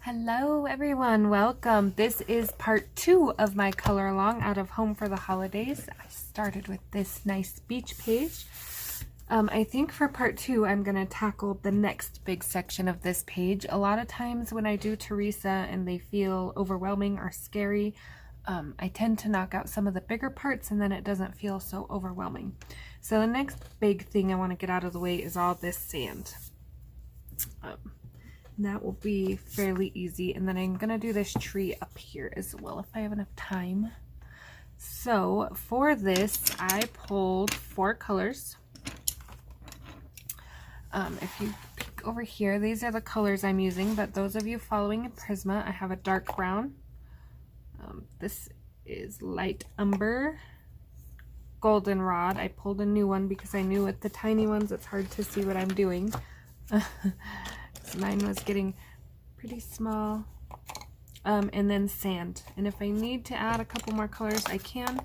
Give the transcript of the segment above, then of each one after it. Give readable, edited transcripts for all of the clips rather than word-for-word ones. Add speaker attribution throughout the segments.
Speaker 1: Hello everyone, welcome. This is part 2 of my color along out of Home for the Holidays. I started with this nice beach page. I think for part 2 I'm going to tackle the next big section of this page. A lot of times when I do Teresa and they feel overwhelming or scary, I tend to knock out some of the bigger parts and then it doesn't feel so overwhelming. So the next big thing I want to get out of the way is all this sand. That will be fairly easy, and then I'm gonna do this tree up here as well if I have enough time. So for this I pulled 4 colors. If you peek over here, these are the colors I'm using, but those of you following a Prisma, I have a dark brown, this is light umber, goldenrod. I pulled a new one because I knew with the tiny ones it's hard to see what I'm doing. Mine was getting pretty small, and then sand. And if I need to add a couple more colors, I can.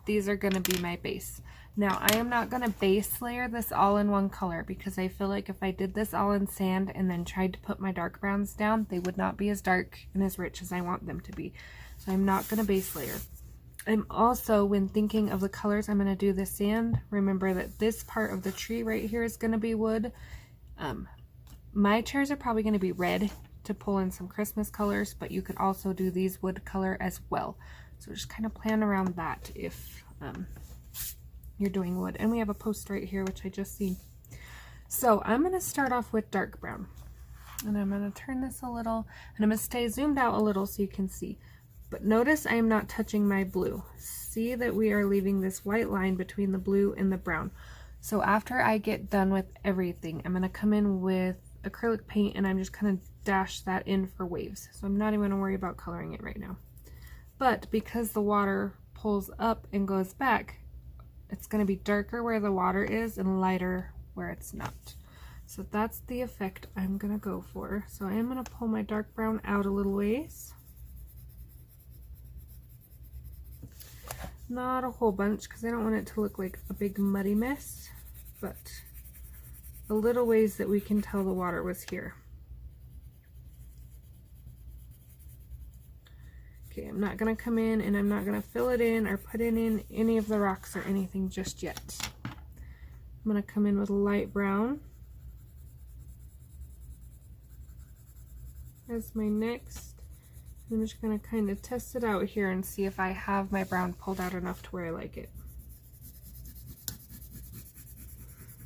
Speaker 1: These are going to be my base. Now, I am not going to base layer this all in one color because I feel like if I did this all in sand and then tried to put my dark browns down, they would not be as dark and as rich as I want them to be. So I'm not going to base layer. I'm also, when thinking of the colors I'm going to do the sand, remember that this part of the tree right here is going to be wood. My chairs are probably going to be red to pull in some Christmas colors, but you could also do these wood color as well. So just kind of plan around that if you're doing wood. And we have a post right here, which I just seen. So I'm going to start off with dark brown. And I'm going to turn this a little, and I'm going to stay zoomed out a little so you can see. But notice I am not touching my blue. See that we are leaving this white line between the blue and the brown. So after I get done with everything, I'm going to come in with acrylic paint and I'm just kind of dash that in for waves. So I'm not even going to worry about coloring it right now. But because the water pulls up and goes back, it's going to be darker where the water is and lighter where it's not. So that's the effect I'm going to go for. So I am going to pull my dark brown out a little ways. Not a whole bunch because I don't want it to look like a big muddy mess, but a little ways that we can tell the water was here. Okay, I'm not going to come in and I'm not going to fill it in or put it in any of the rocks or anything just yet. I'm going to come in with light brown as my next. I'm just going to kind of test it out here and see if I have my brown pulled out enough to where I like it.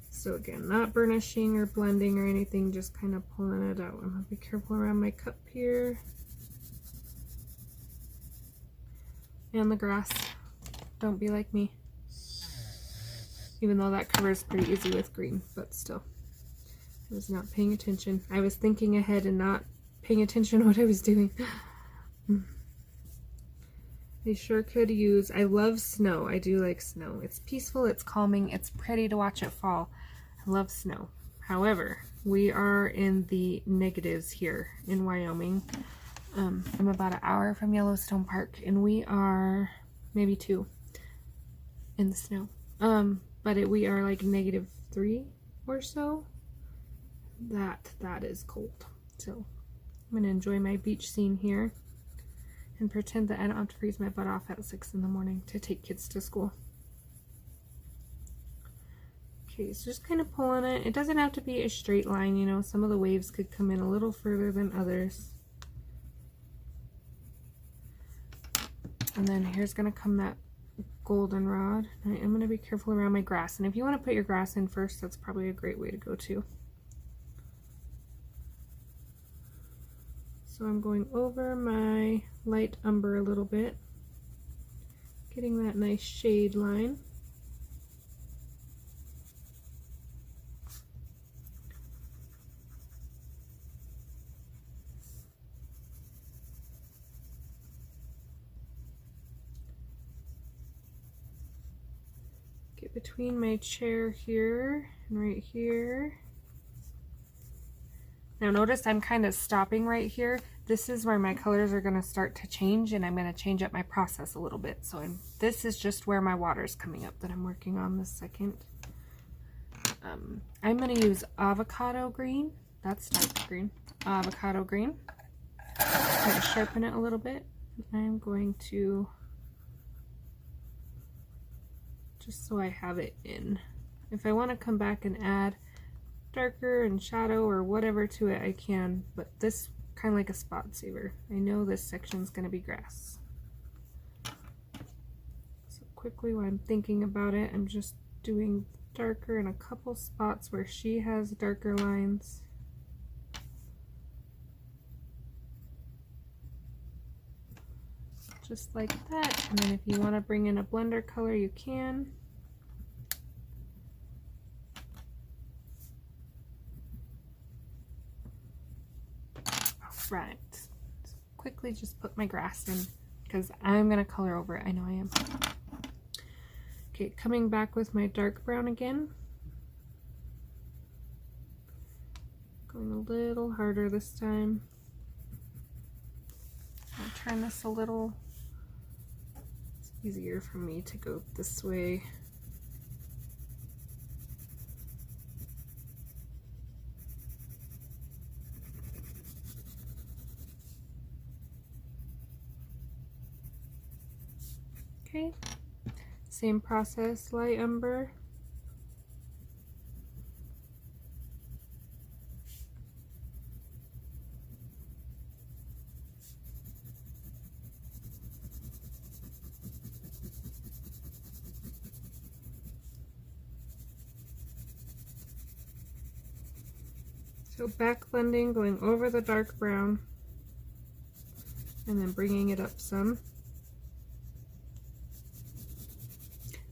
Speaker 1: So again, not burnishing or blending or anything, just kind of pulling it out. I'm going to be careful around my cup here. And the grass. Don't be like me. Even though that covers pretty easy with green, but still. I was not paying attention. I was thinking ahead and not paying attention to what I was doing. I sure could use, I love snow. I do like snow. It's peaceful, it's calming, it's pretty to watch it fall. I love snow. However, we are in the negatives here in Wyoming. I'm about an hour from Yellowstone Park and we are maybe 2 in the snow. We are like -3 or so. That is cold. So I'm going to enjoy my beach scene here and pretend that I don't have to freeze my butt off at 6 in the morning to take kids to school. Okay, so just kind of pulling it. It doesn't have to be a straight line, you know, some of the waves could come in a little further than others. And then here's going to come that goldenrod. I am going to be careful around my grass, and if you want to put your grass in first, that's probably a great way to go too. So I'm going over my light umber a little bit, getting that nice shade line. Get between my chair here and right here. Now notice I'm kind of stopping right here. This is where my colors are going to start to change, and I'm going to change up my process a little bit. So this is just where my water is coming up that I'm working on this second. I'm going to use avocado green. That's dark green. Avocado green. try to sharpen it a little bit. I'm going to, just so I have it in. If I want to come back and add darker and shadow or whatever to it, I can, but this kind of like a spot saver. I know this section's going to be grass. So quickly while I'm thinking about it, I'm just doing darker in a couple spots where she has darker lines. Just like that. And then if you want to bring in a blender color, you can. Right. So quickly just put my grass in because I'm going to color over it. I know I am. Okay, coming back with my dark brown again. Going a little harder this time. I'll turn this a little. It's easier for me to go this way. Okay, same process, light umber. So back blending, going over the dark brown, and then bringing it up some.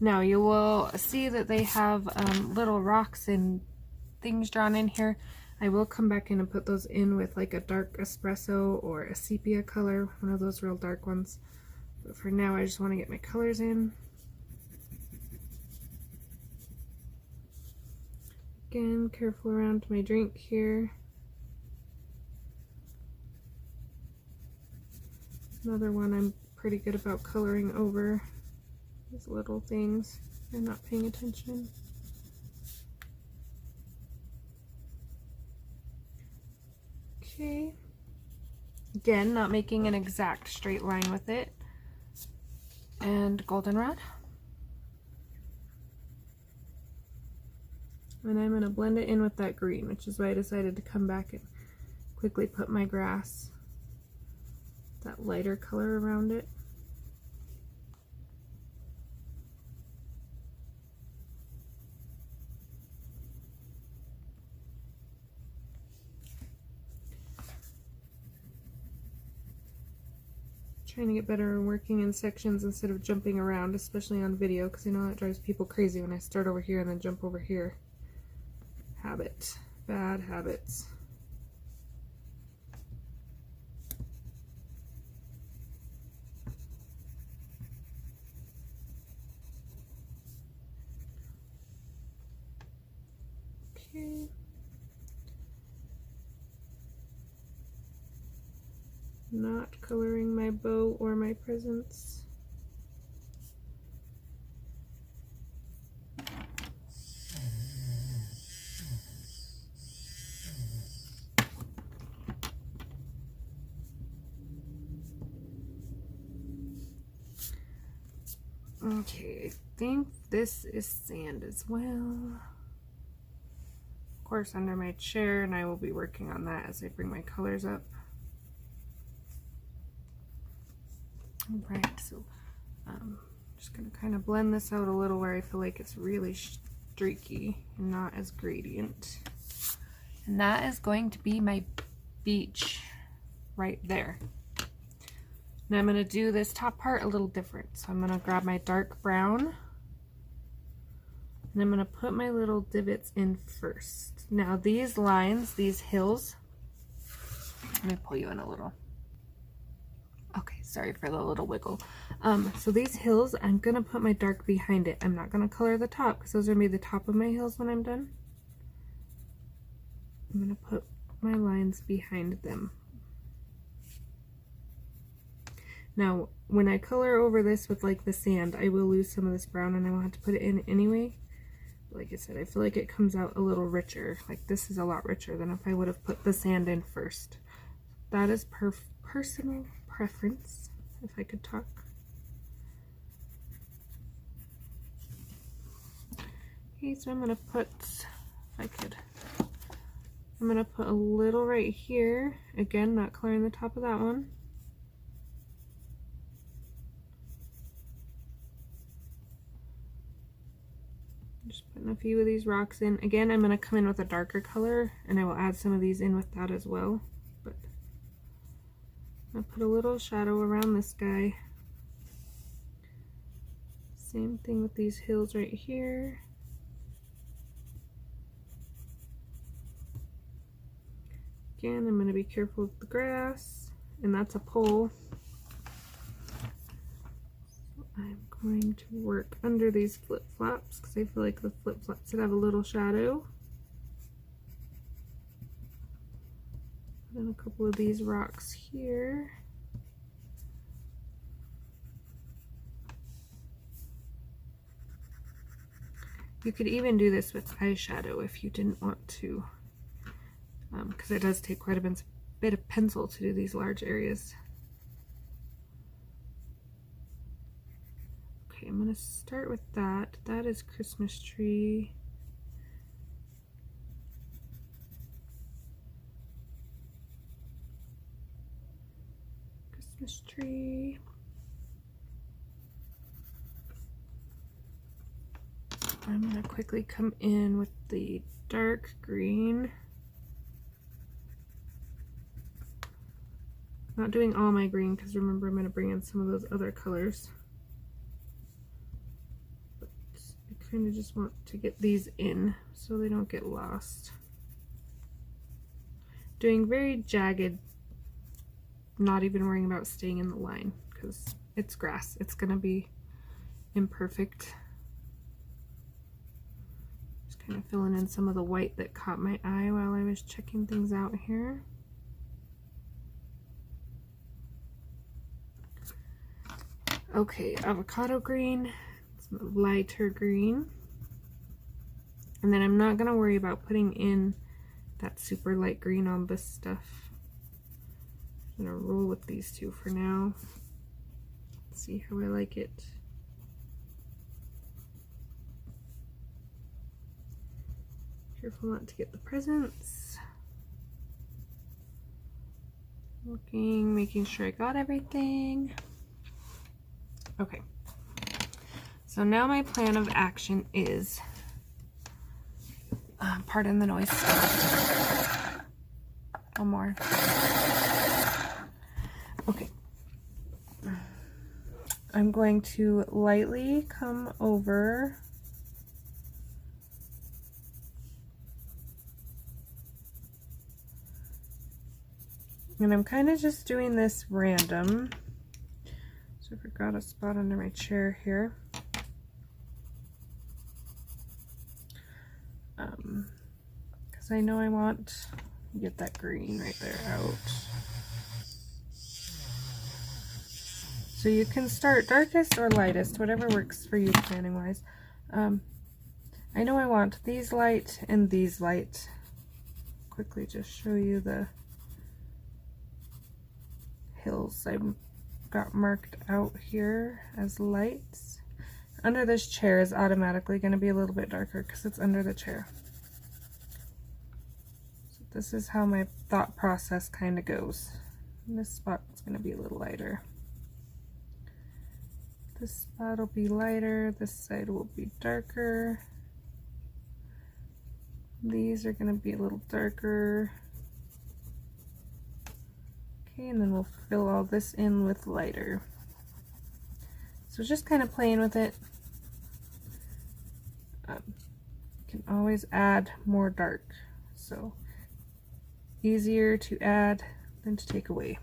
Speaker 1: Now you will see that they have little rocks and things drawn in here. I will come back in and put those in with like a dark espresso or a sepia color, one of those real dark ones. But for now I just want to get my colors in. Again, careful around my drink here. Another one I'm pretty good about coloring over. These little things, they're not paying attention. Okay. Again, not making an exact straight line with it. And goldenrod. And I'm going to blend it in with that green, which is why I decided to come back and quickly put my grass, that lighter color around it. Trying to get better at working in sections instead of jumping around, especially on video, because I know that drives people crazy when I start over here and then jump over here. Habit. Bad habits. Okay. Not coloring my bow or my presents. Okay, I think this is sand as well. Of course, under my chair, and I will be working on that as I bring my colors up. Right, so I'm just going to kind of blend this out a little where I feel like it's really streaky and not as gradient. And that is going to be my beach right there. Now I'm going to do this top part a little different. So I'm going to grab my dark brown and I'm going to put my little divots in first. Now these lines, these hills, let me pull you in a little. Okay, sorry for the little wiggle. So these hills, I'm going to put my dark behind it. I'm not going to color the top because those are going to be the top of my hills when I'm done. I'm going to put my lines behind them. Now, when I color over this with like the sand, I will lose some of this brown and I will have to put it in anyway. Like I said, I feel like it comes out a little richer. Like this is a lot richer than if I would have put the sand in first. That is personal preference, if I could talk. Okay, so I'm gonna put, if I could, I'm gonna put a little right here. Again, not coloring the top of that one. Just putting a few of these rocks in. Again, I'm gonna come in with a darker color, and I will add some of these in with that as well. But I'll put a little shadow around this guy. Same thing with these hills right here. Again, I'm going to be careful with the grass, and that's a pole. So I'm going to work under these flip-flops because I feel like the flip-flops should have a little shadow. Put in a couple of these rocks here. You could even do this with eyeshadow if you didn't want to, because it does take quite a bit of pencil to do these large areas. Okay, I'm going to start with that. That is Christmas tree. Christmas tree. I'm going to quickly come in with the dark green. Not doing all my green because remember I'm going to bring in some of those other colors. But I kind of just want to get these in so they don't get lost. Doing very jagged, not even worrying about staying in the line because it's grass. It's going to be imperfect. Kind of filling in some of the white that caught my eye while I was checking things out here. Okay, avocado green, some lighter green. And then I'm not going to worry about putting in that super light green on this stuff. I'm going to roll with these two for now. See how I like it. Careful not to get the presents. Looking, making sure I got everything. Okay. So now my plan of action is, pardon the noise. One more. Okay. I'm going to lightly come over and I'm kind of just doing this random. So I forgot a spot under my chair here. Because I know I want to get that green right there out. So you can start darkest or lightest, whatever works for you planning wise. I know I want these light and these light. Quickly just show you the hills I got marked out here as lights. Under this chair is automatically going to be a little bit darker because it's under the chair. So this is how my thought process kind of goes. And this spot is going to be a little lighter. This spot will be lighter, this side will be darker. These are going to be a little darker. Okay, and then we'll fill all this in with lighter. So just kind of playing with it. You can always add more dark. So easier to add than to take away.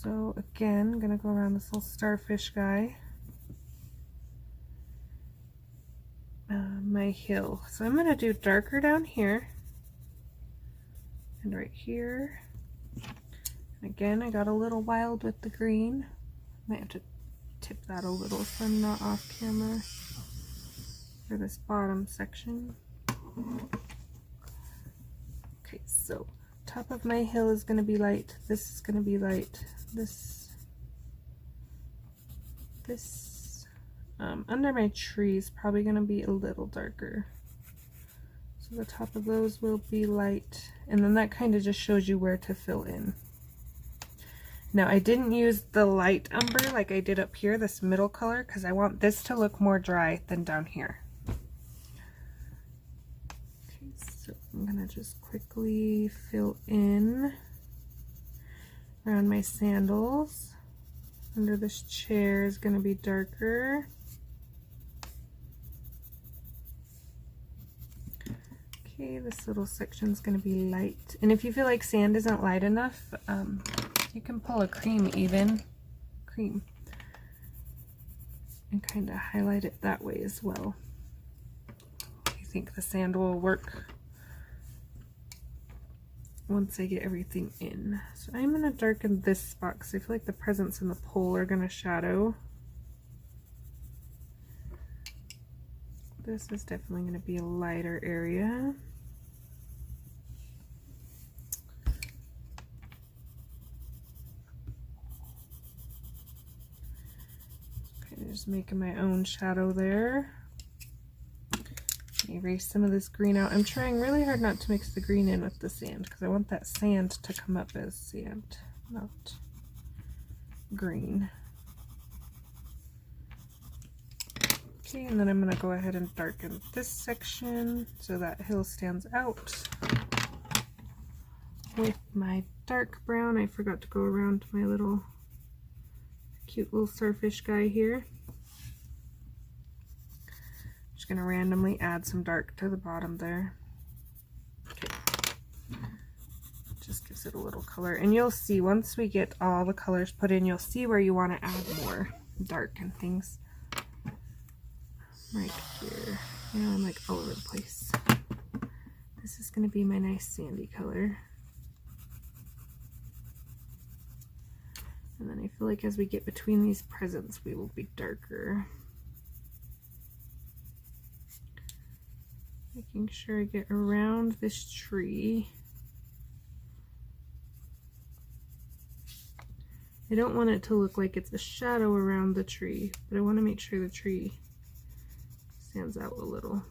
Speaker 1: So again, I'm going to go around this little starfish guy. My hill. So I'm going to do darker down here. And right here. Again, I got a little wild with the green. Might have to tip that a little so I'm not off camera for this bottom section. Okay, so top of my hill is going to be light. This is going to be light. This under my tree is probably going to be a little darker. So the top of those will be light, and then that kind of just shows you where to fill in. Now I didn't use the light umber like I did up here, this middle color, because I want this to look more dry than down here. Okay, so I'm going to just quickly fill in around my sandals. Under this chair is going to be darker. Okay, this little section is going to be light. And if you feel like sand isn't light enough, you can pull a cream and kind of highlight it that way as well. I think the sand will work once I get everything in. So I'm going to darken this spot because I feel like the presents in the pole are going to shadow. This is definitely going to be a lighter area. Kind of just making my own shadow there. Erase some of this green out. I'm trying really hard not to mix the green in with the sand because I want that sand to come up as sand, not green. Okay, and then I'm going to go ahead and darken this section so that hill stands out. With my dark brown, I forgot to go around my little cute little starfish guy here. Just going to randomly add some dark to the bottom there. Okay. Just gives it a little color. And you'll see once we get all the colors put in, you'll see where you want to add more dark and things. Right here. You know, I'm like all over the place. This is going to be my nice sandy color. And then I feel like as we get between these presents, we will be darker. Making sure I get around this tree. I don't want it to look like it's a shadow around the tree, but I want to make sure the tree stands out a little.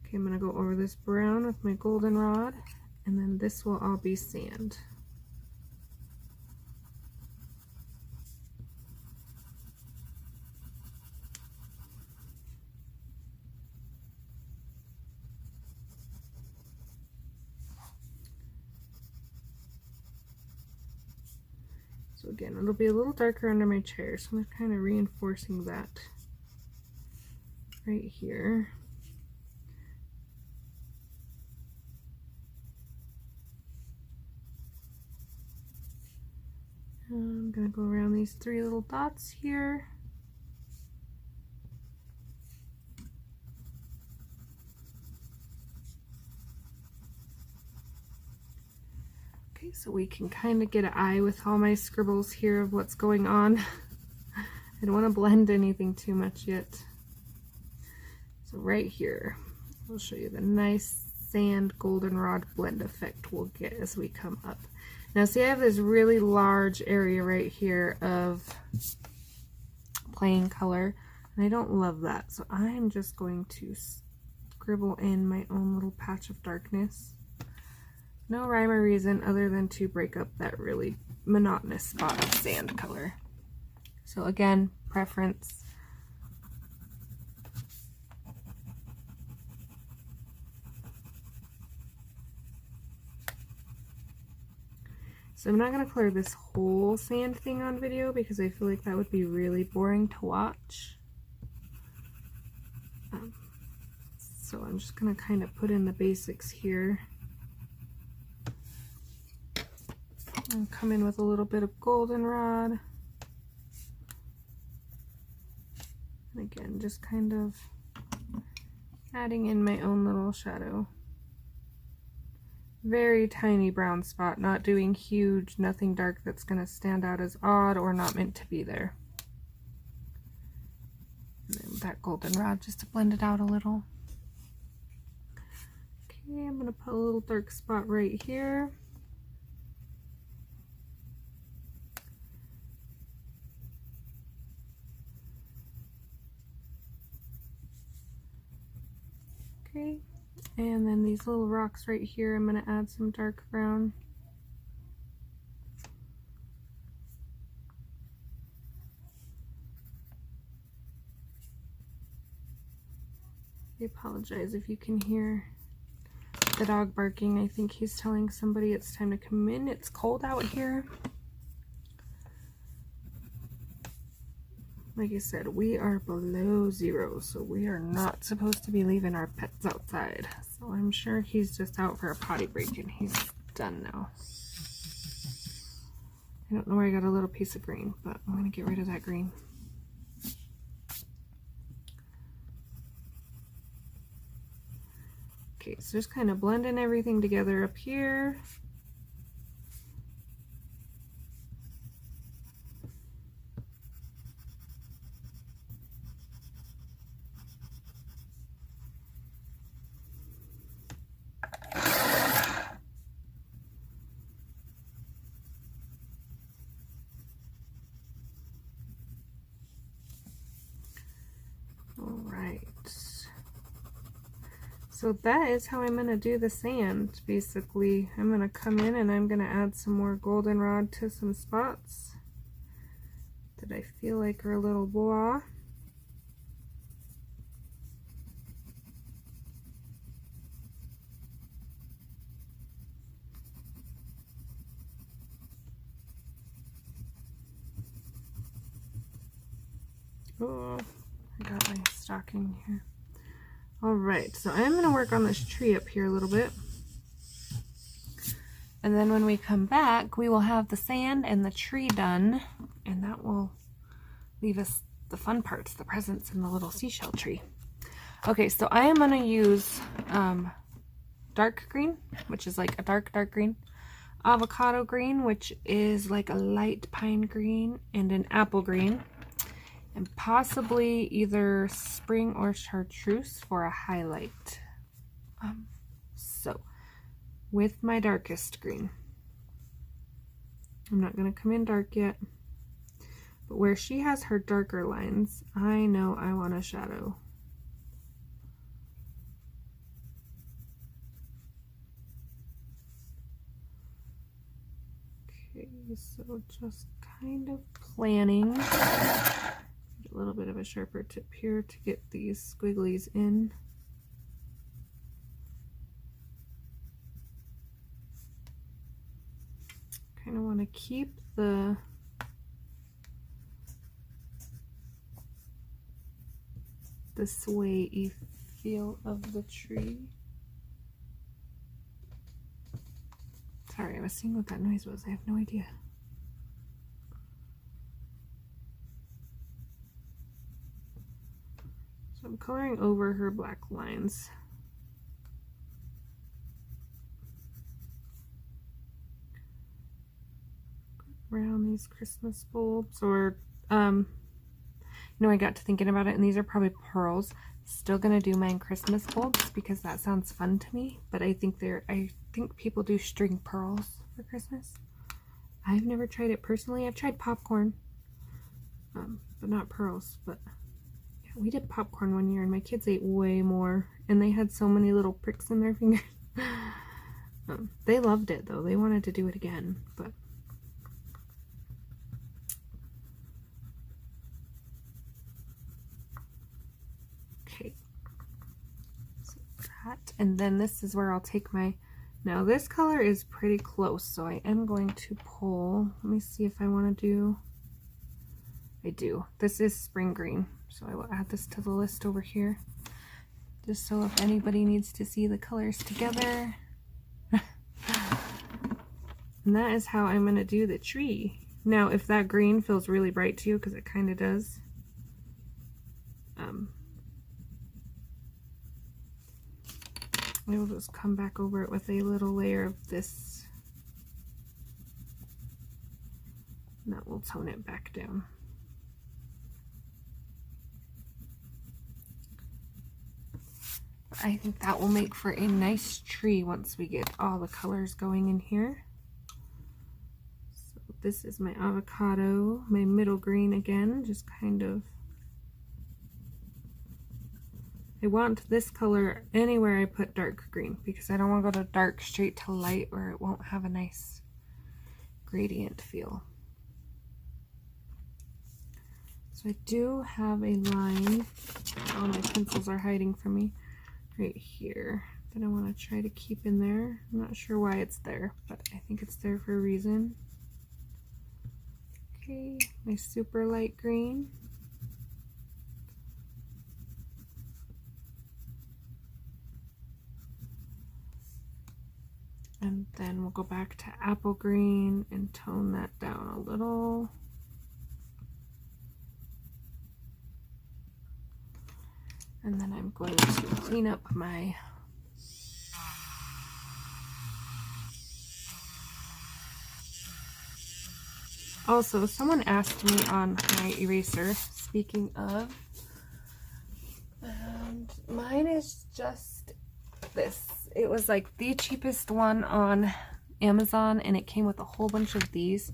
Speaker 1: Okay, I'm going to go over this brown with my goldenrod, and then this will all be sand. So again, it'll be a little darker under my chair, so I'm kind of reinforcing that right here. I'm going to go around these three little dots here. Okay, so we can kind of get an eye with all my scribbles here of what's going on. I don't want to blend anything too much yet. So right here, I'll show you the nice sand goldenrod blend effect we'll get as we come up. Now see, I have this really large area right here of plain color, and I don't love that. So I'm just going to scribble in my own little patch of darkness. No rhyme or reason other than to break up that really monotonous spot of sand color. So again, preference. So I'm not going to color this whole sand thing on video because I feel like that would be really boring to watch. So I'm just going to kind of put in the basics here. And come in with a little bit of goldenrod. And again, just kind of adding in my own little shadow. Very tiny brown spot, not doing huge, nothing dark that's going to stand out as odd or not meant to be there. And then that goldenrod just to blend it out a little. Okay, Okay, I'm gonna put a little dark spot right here. Okay, and then these little rocks right here, I'm gonna add some dark brown. I apologize if you can hear the dog barking. I think he's telling somebody it's time to come in. It's cold out here. Like I said, we are below 0, so we are not supposed to be leaving our pets outside. So I'm sure he's just out for a potty break and he's done now. I don't know where I got a little piece of green, but I'm going to get rid of that green. Okay, so just kind of blending everything together up here. So that is how I'm going to do the sand, basically. I'm going to come in and I'm going to add some more goldenrod to some spots that I feel like are a little blah. Oh, I got my stocking here. Alright, so I'm going to work on this tree up here a little bit. And then when we come back, we will have the sand and the tree done. And that will leave us the fun parts, the presents and the little seashell tree. Okay, so I am going to use dark green, which is like a dark green. Avocado green, which is like a light pine green. And an apple green. And possibly either spring or chartreuse for a highlight. So with my darkest green, I'm not going to come in dark yet, but where she has her darker lines, I know I want a shadow. Okay, so just kind of planning. A little bit of a sharper tip here to get these squigglies in. Kind of want to keep the sway-y feel of the tree. Sorry, I was seeing what that noise was. I have no idea. So I'm coloring over her black lines. Around these Christmas bulbs, or you know, I got to thinking about it, and these are probably pearls. Still gonna do mine Christmas bulbs because that sounds fun to me, but I think people do string pearls for Christmas. I've never tried it personally. I've tried popcorn, but not pearls. But we did popcorn one year and my kids ate way more and they had so many little pricks in their fingers. They loved it though. They wanted to do it again, but okay. So that, and then this is where I'll take my, now this color is pretty close, so I am going to pull, let me see if I want to do, I do. This is spring green. So I will add this to the list over here, just so if anybody needs to see the colors together. And that is how I'm going to do the tree. Now, if that green feels really bright to you, because it kind of does, I will just come back over it with a little layer of this. And that will tone it back down. I think that will make for a nice tree once we get all the colors going in here. So this is my avocado, my middle green again, just kind of, I want this color anywhere I put dark green because I don't want to go to dark straight to light or it won't have a nice gradient feel. So I do have a line, all my pencils are hiding from me, right here that I want to try to keep in there. I'm not sure why it's there, but I think it's there for a reason. Okay, my super light green. And then we'll go back to apple green and tone that down a little. And then I'm going to clean up my also, someone asked me on my eraser, speaking of, and mine is just this. It was like the cheapest one on Amazon and it came with a whole bunch of these.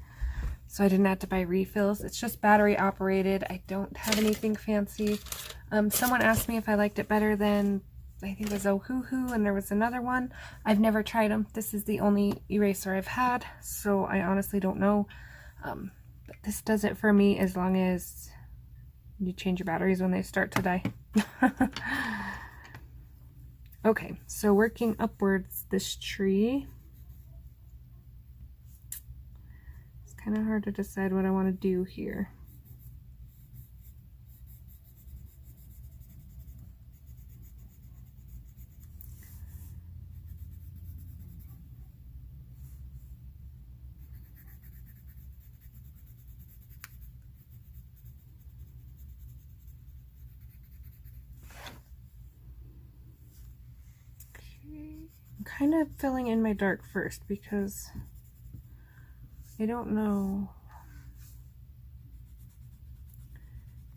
Speaker 1: So I didn't have to buy refills. It's just battery operated. I don't have anything fancy. Someone asked me if I liked it better than, I think it was Ohuhu, and there was another one. I've never tried them. This is the only eraser I've had, so I honestly don't know. But this does it for me as long as you change your batteries when they start to die. Okay, so working upwards this tree. It's kind of hard to decide what I want to do here. I'm kind of filling in my dark first because I don't know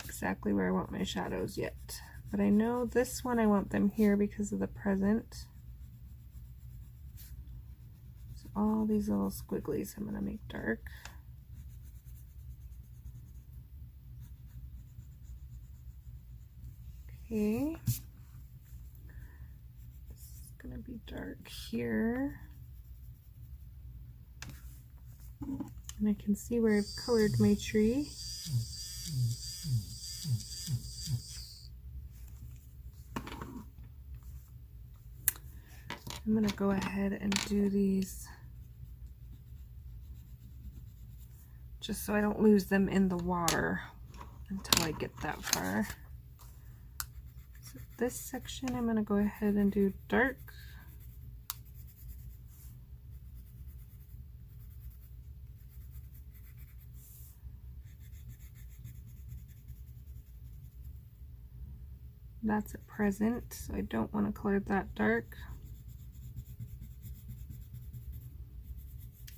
Speaker 1: exactly where I want my shadows yet, but I know this one I want them here because of the present. So all these little squigglies I'm going to make dark. Okay. Gonna be dark here, and I can see where I've colored my tree. I'm gonna go ahead and do these just so I don't lose them in the water until I get that far. So this section I'm gonna go ahead and do dark. That's a present, so I don't want to color that dark.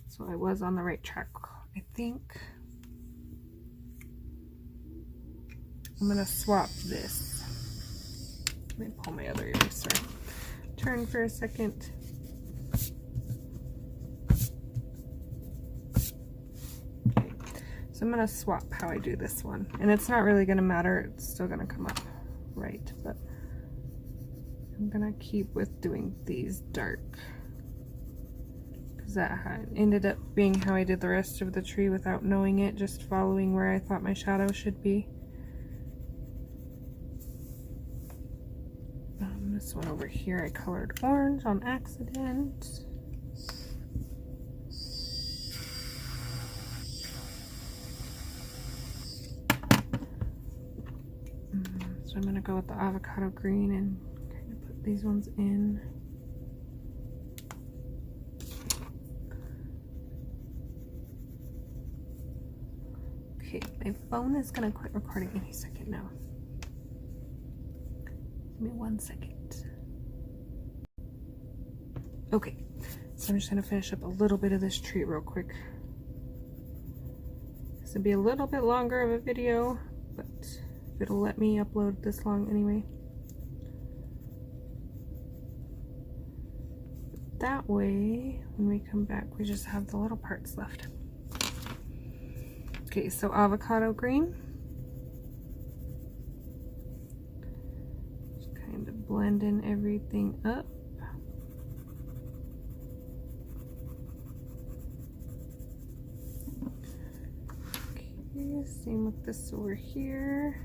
Speaker 1: So I was on the right track, I think. I'm going to swap this. Let me pull my other eraser. Turn for a second. Okay, so I'm going to swap how I do this one. And it's not really going to matter, it's still going to come up right, but I'm gonna keep with doing these dark because that ended up being how I did the rest of the tree without knowing it, just following where I thought my shadow should be. This one over here I colored orange on accident. So I'm going to go with the avocado green and kind of put these ones in. Okay, my phone is going to quit recording any second now. Give me 1 second. Okay, so I'm just going to finish up a little bit of this tree real quick. This will be a little bit longer of a video, but it'll let me upload this long anyway. that way, when we come back, we just have the little parts left. Okay, so avocado green. Just kind of blending everything up. Okay, same with this over here.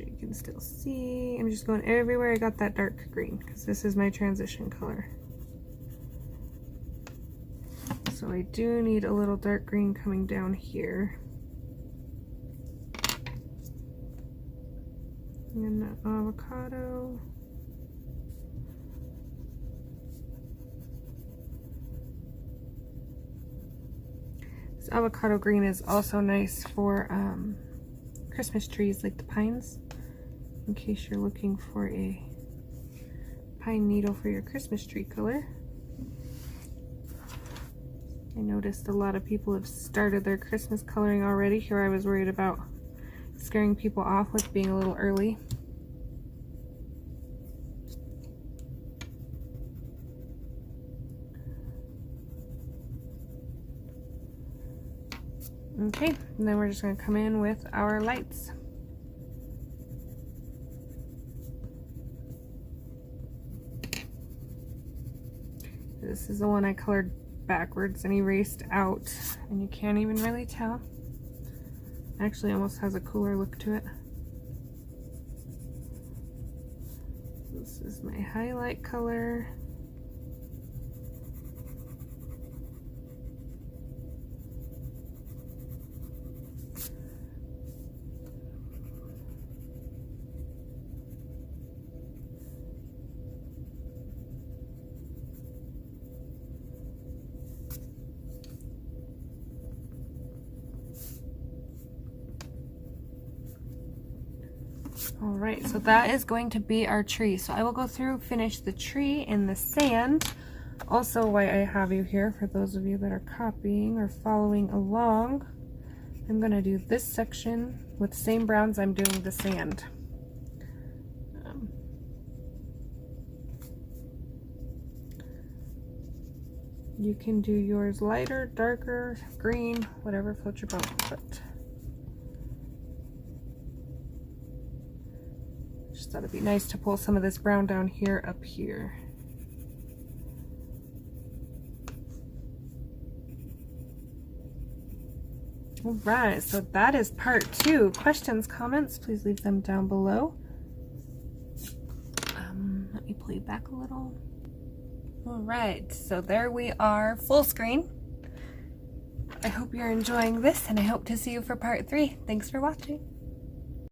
Speaker 1: You can still see. I'm just going everywhere I got that dark green because this is my transition color. So I do need a little dark green coming down here. And that avocado. This avocado green is also nice for Christmas trees like the pines, in case you're looking for a pine needle for your Christmas tree color. I noticed a lot of people have started their Christmas coloring already. Here I was worried about scaring people off with being a little early. Okay, and then we're just going to come in with our lights. This is the one I colored backwards and erased out, and you can't even really tell. Actually almost has a cooler look to it. This is my highlight color. All right, so that is going to be our tree. So I will go through, finish the tree in the sand. Also, why I have you here, for those of you that are copying or following along, I'm gonna do this section with the same browns I'm doing the sand. You can do yours lighter, darker, green, whatever floats your boat. But just thought it'd be nice to pull some of this brown down here up here. All right, so that is part 2. Questions, comments, please leave them down below. Let me pull you back a little. All right, so there we are, full screen. I hope you're enjoying this, and I hope to see you for part 3. Thanks for watching.